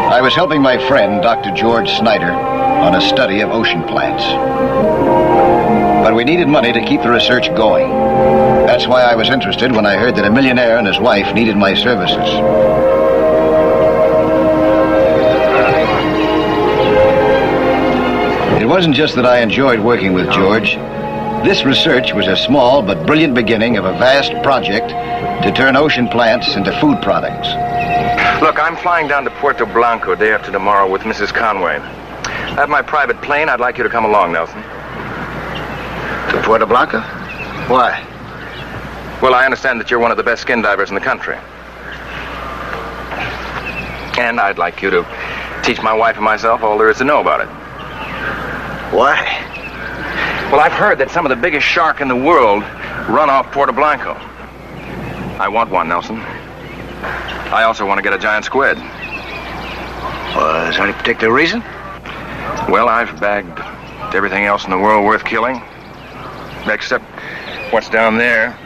I was helping my friend, Dr. George Snyder, on a study of ocean plants. But we needed money to keep the research going. That's why I was interested when I heard that a millionaire and his wife needed my services. It wasn't just that I enjoyed working with George. This research was a small but brilliant beginning of a vast project to turn ocean plants into food products. Look, I'm flying down to Puerto Blanco day after tomorrow with Mrs. Conway. I have my private plane. I'd like you to come along, Nelson. To Puerto Blanco? Why? Well, I understand that you're one of the best skin divers in the country. And I'd like you to teach my wife and myself all there is to know about it. Why? Well, I've heard that some of the biggest shark in the world run off Puerto Blanco. I want one, Nelson. I also want to get a giant squid. Well, is there any particular reason? Well, I've bagged everything else in the world worth killing. Except what's down there.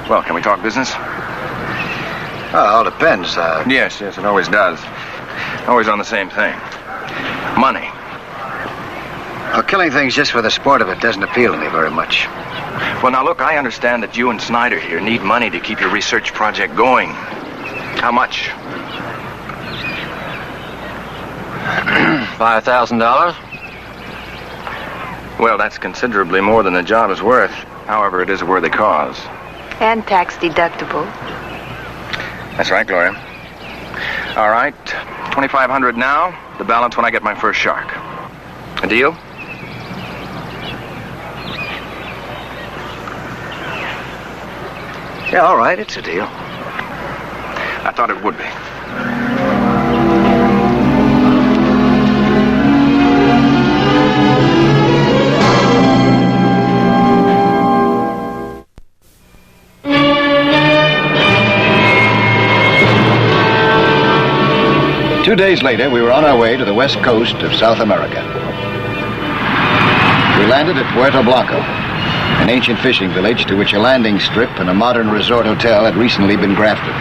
Well, can we talk business? Oh, it all depends. Yes, it always does. Always on the same thing. Money. Well, killing things just for the sport of it doesn't appeal to me very much. Well, now, look, I understand that you and Snyder here need money to keep your research project going. How much? $5,000. Well, that's considerably more than the job is worth. However, it is a worthy cause. And tax deductible. That's right, Gloria. All right, $2,500 now. The balance when I get my first shark. A deal? Yeah, all right, it's a deal. I thought it would be. 2 days later, we were on our way to the west coast of South America. We landed at Puerto Blanco, an ancient fishing village to which a landing strip and a modern resort hotel had recently been grafted.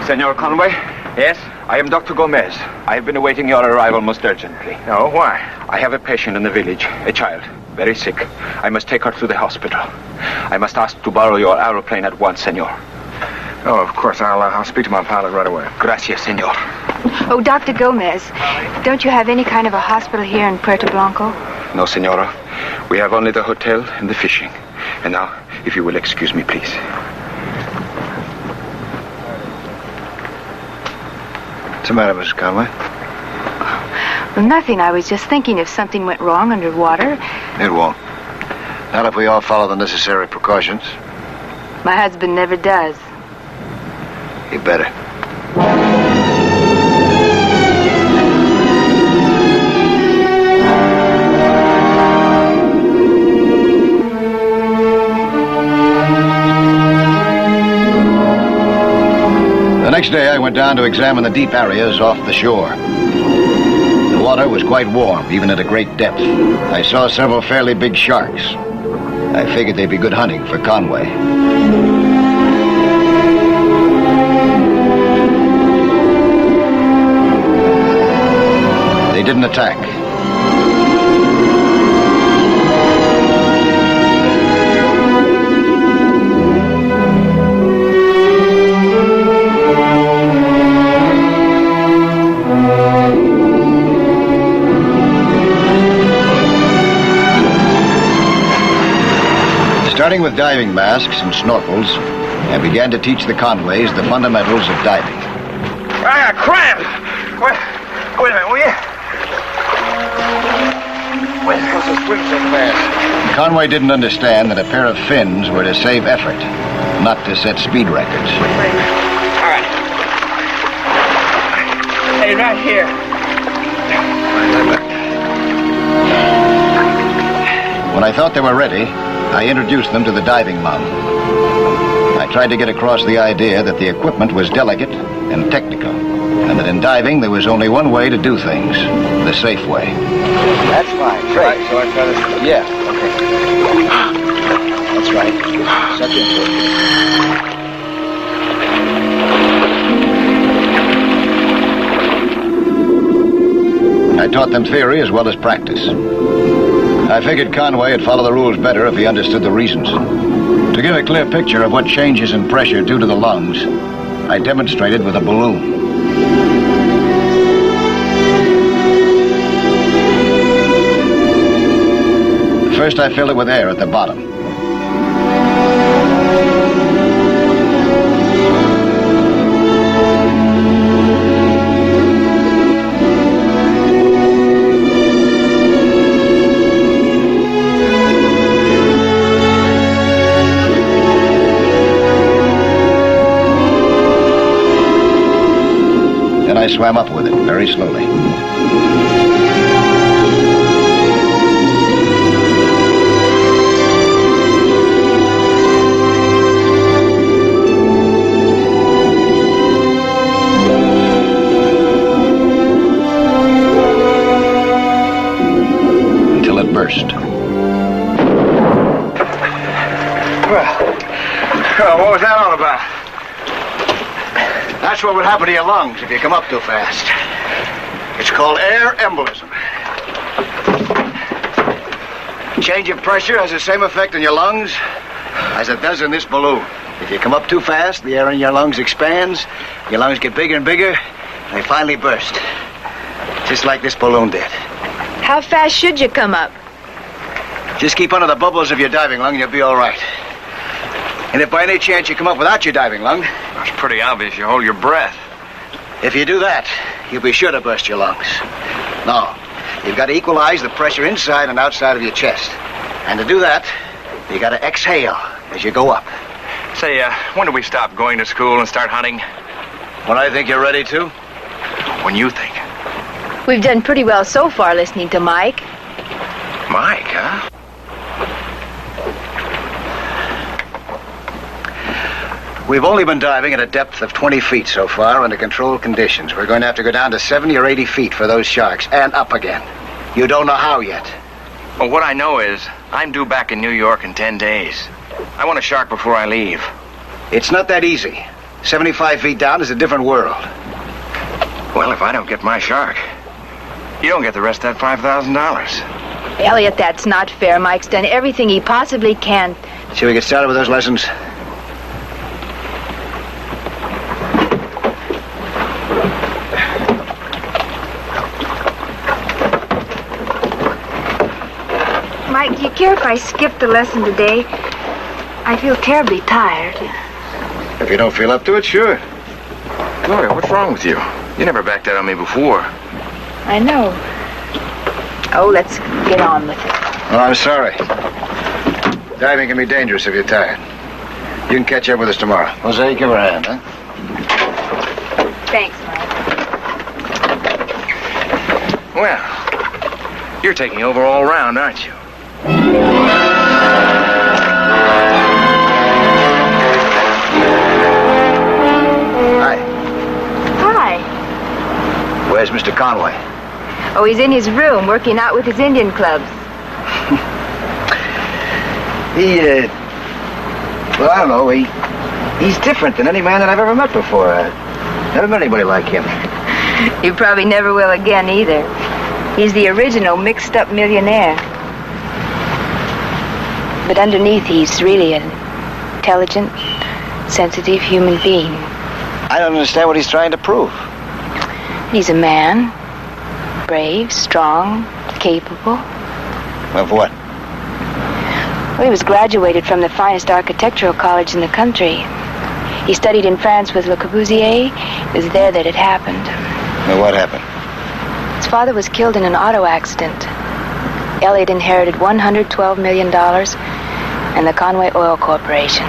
Senor Conway? Yes? I am Dr. Gomez. I have been awaiting your arrival most urgently. Oh, why? I have a patient in the village, a child, very sick. I must take her to the hospital. I must ask to borrow your aeroplane at once, senor. Oh, of course. I'll speak to my pilot right away. Gracias, senor. Oh, Dr. Gomez, don't you have any kind of a hospital here in Puerto Blanco? No, senora. We have only the hotel and the fishing. And now, if you will excuse me, please. What's the matter, Mrs. Conway? Well, nothing. I was just thinking if something went wrong underwater. It won't. Not if we all follow the necessary precautions. My husband never does. You better. The next day, I went down to examine the deep areas off the shore. The water was quite warm, even at a great depth. I saw several fairly big sharks. I figured they'd be good hunting for Conway. They didn't attack. Starting with diving masks and snorkels, I began to teach the Conways the fundamentals of diving. I got cramp! Wait a minute, will you? Wait, what's the swim so fast? Conway didn't understand that a pair of fins were to save effort, not to set speed records. All right. Hey, right here. When I thought they were ready, I introduced them to the diving mum. I tried to get across the idea that the equipment was delicate and technical, and that in diving there was only one way to do things, the safe way. That's fine. Right, so I try to... Yeah, okay. That's right. Suck into it. I taught them theory as well as practice. I figured Conway would follow the rules better if he understood the reasons. To give a clear picture of what changes in pressure do to the lungs, I demonstrated with a balloon. First, I filled it with air at the bottom. Then I swam up with it very slowly. Until it burst. Well, what was that all about? That's what would happen to your lungs if you come up too fast. It's called air embolism. Change of pressure has the same effect on your lungs as it does in this balloon. If you come up too fast, the air in your lungs expands, your lungs get bigger and bigger, and they finally burst. Just like this balloon did. How fast should you come up? Just keep under the bubbles of your diving lung and you'll be all right. And if by any chance you come up without your diving lung... It's pretty obvious you hold your breath. If you do that, you'll be sure to burst your lungs. No, you've got to equalize the pressure inside and outside of your chest. And to do that, you got to exhale as you go up. Say, when do we stop going to school and start hunting? When I think you're ready to. When you think. We've done pretty well so far listening to Mike. Mike, huh? We've only been diving at a depth of 20 feet so far under controlled conditions. We're going to have to go down to 70 or 80 feet for those sharks, and up again. You don't know how yet. Well, what I know is I'm due back in New York in 10 days. I want a shark before I leave. It's not that easy. 75 feet down is a different world. Well, if I don't get my shark, you don't get the rest of that $5,000. Elliot, that's not fair. Mike's done everything he possibly can. Shall we get started with those lessons? Mike, do you care if I skip the lesson today? I feel terribly tired. If you don't feel up to it, sure. Gloria, what's wrong with you? You never backed out on me before. I know. Oh, let's get on with it. Oh, I'm sorry. Diving can be dangerous if you're tired. You can catch up with us tomorrow. Jose, give her a hand, huh? Thanks, Mike. Well, you're taking over all round, aren't you? Hi. Hi. Where's Mr. Conway? Oh, he's in his room working out with his Indian clubs. Well, I don't know. He's different than any man that I've ever met before. Never met anybody like him. You probably never will again either. He's the original mixed-up millionaire. But underneath, he's really an intelligent, sensitive human being. I don't understand what he's trying to prove. He's a man. Brave, strong, capable. Of what? Well, he was graduated from the finest architectural college in the country. He studied in France with Le Corbusier. It was there that it happened. Well, what happened? His father was killed in an auto accident. Elliot inherited $112 million and the Conway Oil Corporation.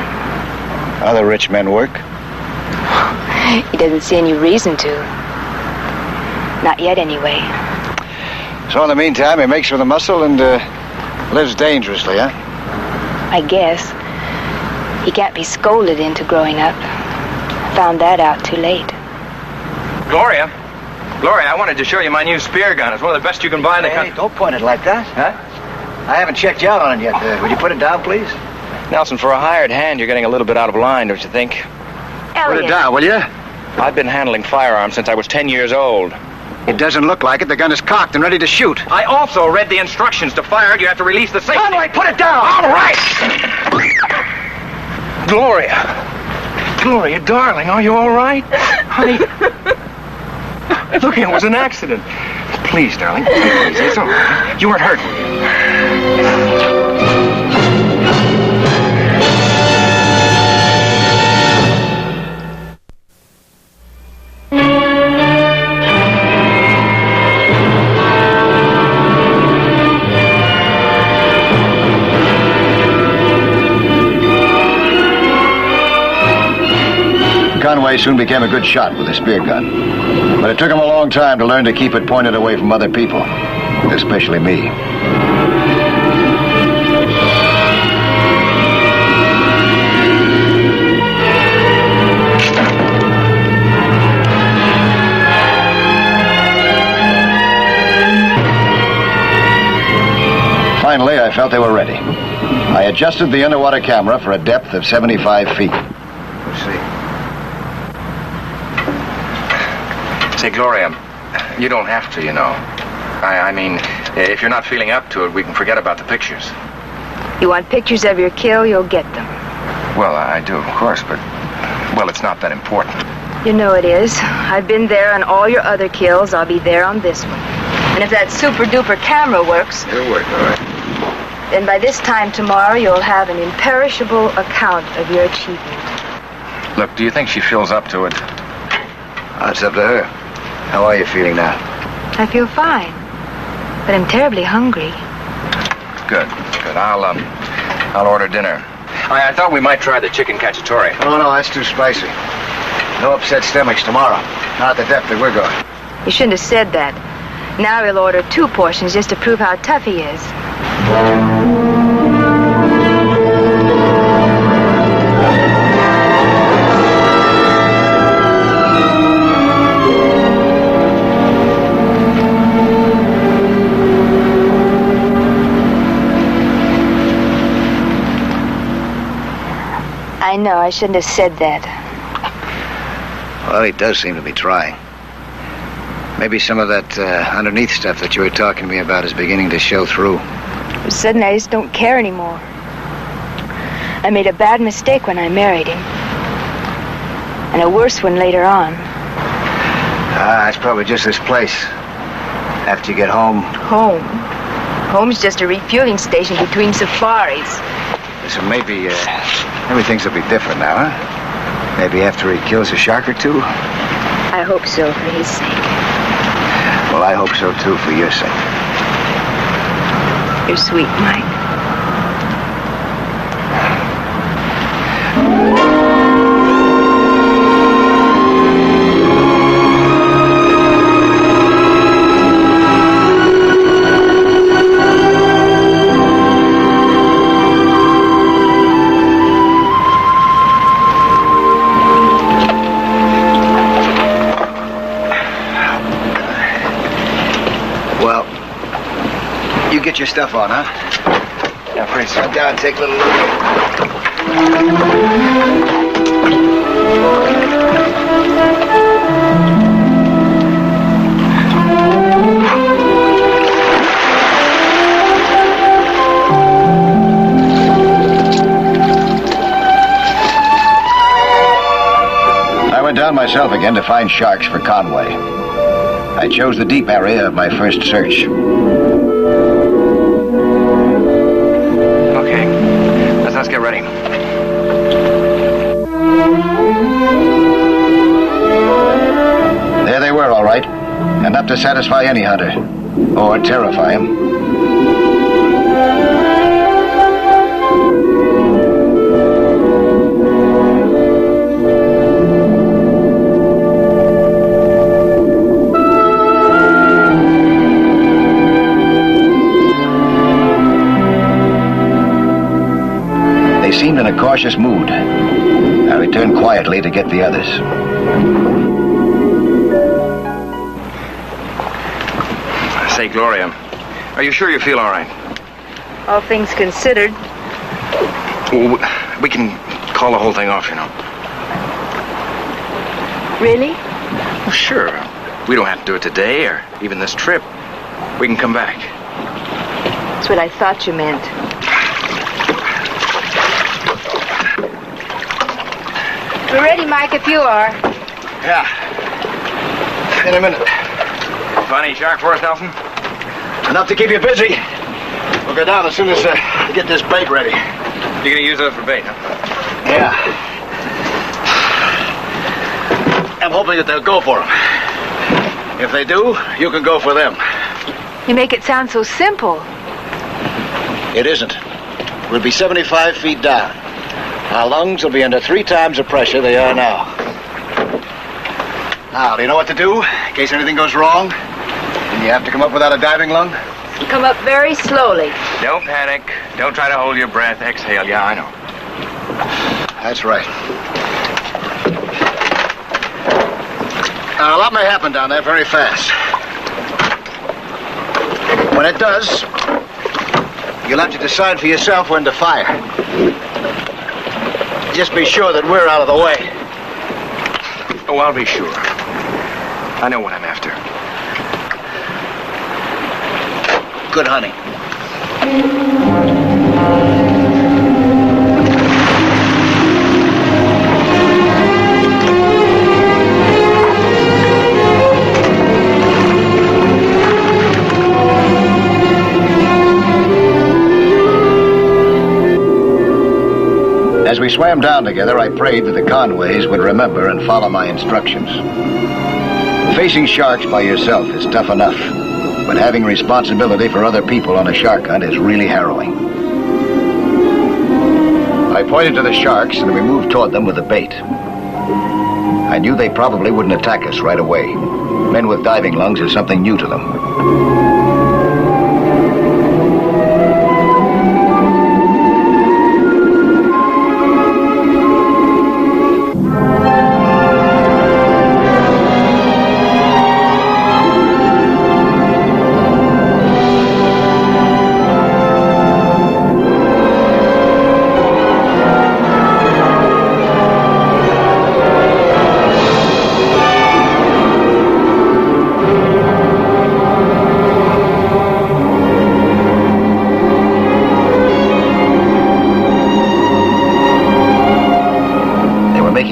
Other rich men work? He doesn't see any reason to. Not yet, anyway. So in the meantime, he makes for the muscle and lives dangerously, huh? I guess. He can't be scolded into growing up. Found that out too late. Gloria, I wanted to show you my new spear gun. It's one of the best you can buy in the country. Hey, don't point it like that. Huh? I haven't checked you out on it yet. Would you put it down, please? Nelson, for a hired hand, you're getting a little bit out of line, don't you think? Put it down, will you? I've been handling firearms since I was 10 years old. It doesn't look like it. The gun is cocked and ready to shoot. I also read the instructions to fire it. You have to release the safety. Conway, put it down! All right! Gloria, darling, are you all right? Honey, look, it was an accident. Please, darling, please, it's all right. You weren't hurt, were you? Conway soon became a good shot with a spear gun. But it took him a long time to learn to keep it pointed away from other people, especially me. Finally, I felt they were ready. I adjusted the underwater camera for a depth of 75 feet. Let's see. Say, Gloria, you don't have to, you know. I mean, if you're not feeling up to it, we can forget about the pictures. You want pictures of your kill, you'll get them. Well, I do, of course, but, well, it's not that important. You know it is. I've been there on all your other kills. I'll be there on this one. And if that super-duper camera works... It'll work, all right. Then by this time tomorrow, you'll have an imperishable account of your achievement. Look, do you think she feels up to it? It's up to her. How are you feeling now? I feel fine, but I'm terribly hungry. Good. I'll order dinner. I thought we might try the chicken cacciatore. Oh, no, that's too spicy. No upset stomachs tomorrow. Not at the depth that we're going. You shouldn't have said that. Now he'll order 2 portions just to prove how tough he is. I know, I shouldn't have said that. Well, he does seem to be trying. Maybe some of that underneath stuff that you were talking to me about is beginning to show through. Suddenly, I just don't care anymore. I made a bad mistake when I married him. And a worse one later on. It's probably just this place. After you get home. Home? Home's just a refueling station between safaris. So maybe things will be different now, huh? Maybe after he kills a shark or two? I hope so, for his sake. Well, I hope so, too, for your sake. You're sweet, Mike. Get your stuff on, huh? Yeah, please. Sit down and take a little look. I went down myself again to find sharks for Conway. I chose the deep area of my first search. Okay. to satisfy any hunter, or terrify him. They seemed in a cautious mood. I returned quietly to get the others. Say, Gloria, are you sure you feel all right? All things considered. Well, we can call the whole thing off, you know. Really? Well, sure. We don't have to do it today or even this trip. We can come back. That's what I thought you meant. We're ready, Mike, if you are. Yeah. In a minute. Find any shark for us, Nelson? Enough to keep you busy. We'll go down as soon as we get this bait ready. You're gonna use those for bait, huh? Yeah. I'm hoping that they'll go for them. If they do, you can go for them. You make it sound so simple. It isn't. We'll be 75 feet down. Our lungs will be under 3 times the pressure they are now. Now, do you know what to do in case anything goes wrong? And you have to come up without a diving lung? Come up very slowly. Don't panic. Don't try to hold your breath. Exhale. Yeah, I know. That's right. Now, a lot may happen down there very fast. When it does, you'll have to decide for yourself when to fire. Just be sure that we're out of the way. Oh, I'll be sure. I know what I'm after. Good hunting. As we swam down together, I prayed that the Conways would remember and follow my instructions. Facing sharks by yourself is tough enough, but having responsibility for other people on a shark hunt is really harrowing. I pointed to the sharks and we moved toward them with the bait. I knew they probably wouldn't attack us right away. Men with diving lungs is something new to them.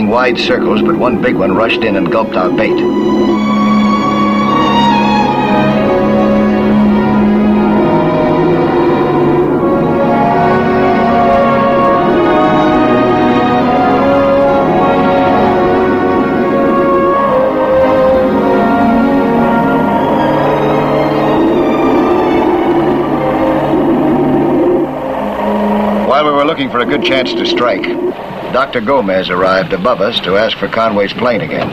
Wide circles, but one big one rushed in and gulped our bait. While we were looking for a good chance to strike, Dr. Gomez arrived above us to ask for Conway's plane again.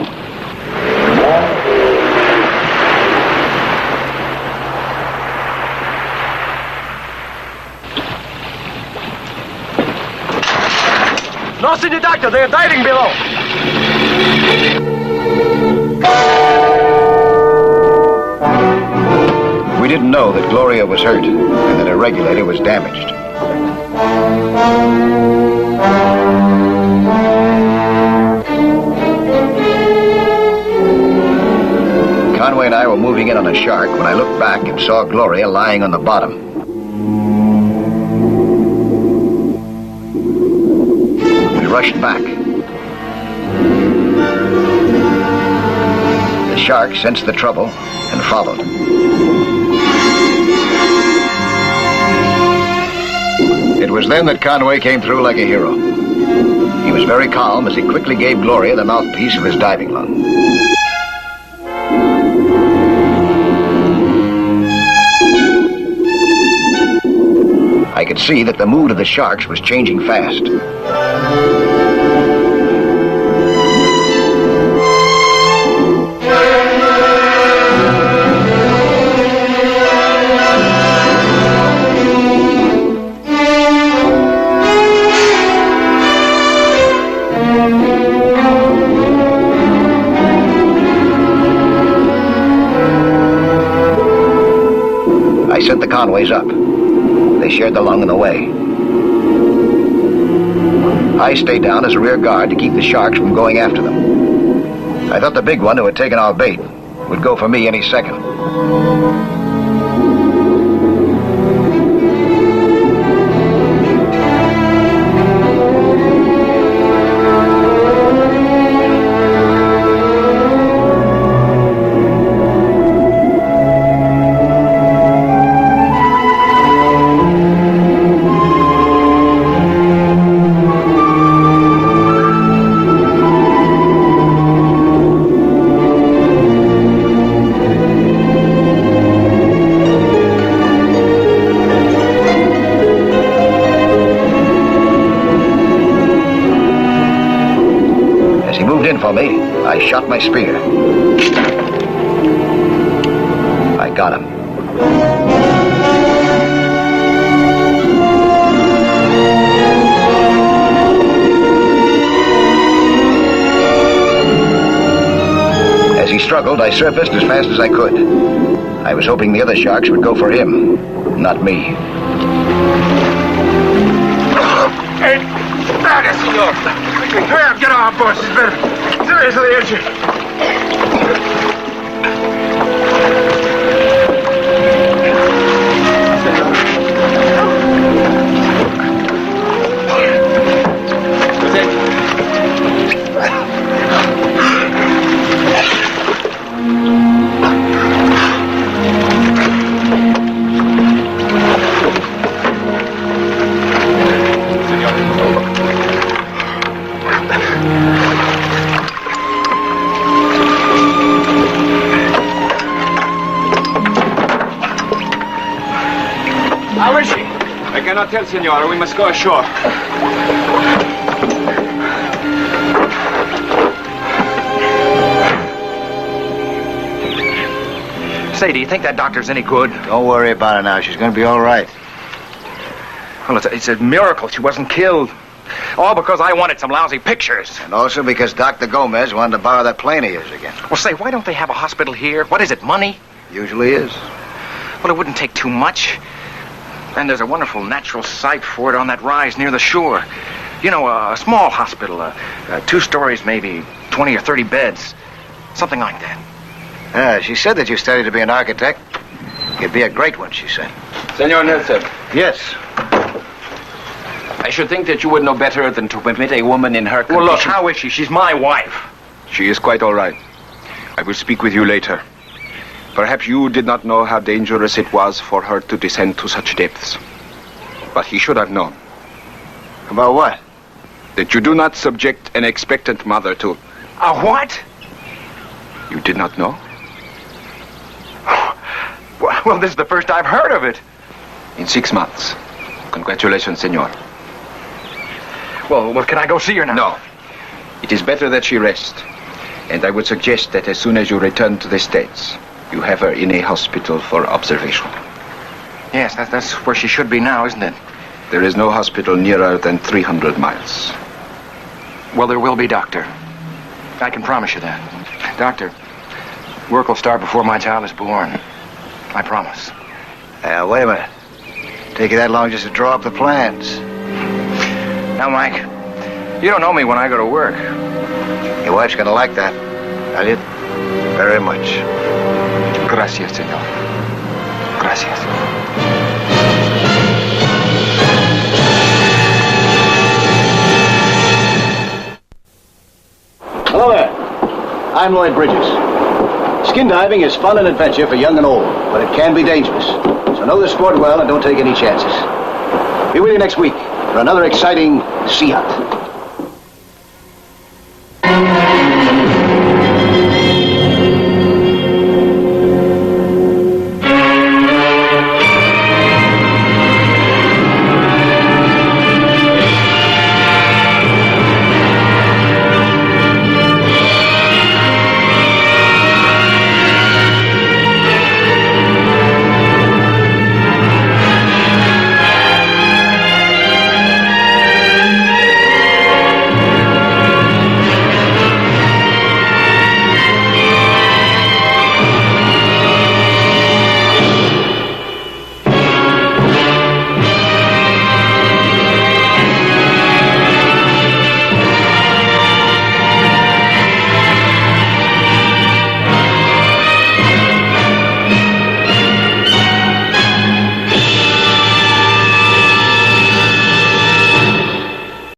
No, Senior Doctor, they're diving below. We didn't know that Gloria was hurt and that her regulator was damaged. Conway and I were moving in on a shark when I looked back and saw Gloria lying on the bottom. We rushed back. The shark sensed the trouble and followed. It was then that Conway came through like a hero. He was very calm as he quickly gave Gloria the mouthpiece of his diving lung. I could see that the mood of the sharks was changing fast. I sent the Conways up. They shared the lung and the way. I stayed down as a rear guard to keep the sharks from going after them. I thought the big one who had taken our bait would go for me any second. For me, I shot my spear. I got him. As he struggled, I surfaced as fast as I could. I was hoping the other sharks would go for him, not me. Hey, back, senor. Hurry up, get off, boss. It's better. Seriously injured. How is she? I cannot tell, senora. We must go ashore. Say, do you think that doctor's any good? Don't worry about it now. She's going to be all right. Well, it's a miracle she wasn't killed. All because I wanted some lousy pictures. And also because Dr. Gomez wanted to borrow that plane of yours again. Well, say, why don't they have a hospital here? What is it, money? Usually is. Well, it wouldn't take too much. And there's a wonderful natural site for it on that rise near the shore. You know, a small hospital, 2 stories, maybe 20 or 30 beds. Something like that. She said that you studied to be an architect. You'd be a great one, she said. Senor Nelson, Yes. I should think that you would know better than to permit a woman in her condition... Well, look, how is she? She's my wife. She is quite all right. I will speak with you later. Perhaps you did not know how dangerous it was for her to descend to such depths. But he should have known. About what? That you do not subject an expectant mother to... A what? You did not know? Well, this is the first I've heard of it. In 6 months. Congratulations, senor. Well, can I go see her now? No. It is better that she rest. And I would suggest that as soon as you return to the States, you have her in a hospital for observation. Yes, that's where she should be now, isn't it? There is no hospital nearer than 300 miles. Well, there will be, Doctor. I can promise you that. Doctor, work will start before my child is born. I promise. Wait a minute. Take you that long just to draw up the plans. Now, Mike, you don't know me when I go to work. Your wife's gonna like that. Elliot, very much. Gracias, senor. Gracias. Hello there. I'm Lloyd Bridges. Skin diving is fun and adventure for young and old, but it can be dangerous. So know the sport well and don't take any chances. Be with you next week for another exciting sea hunt.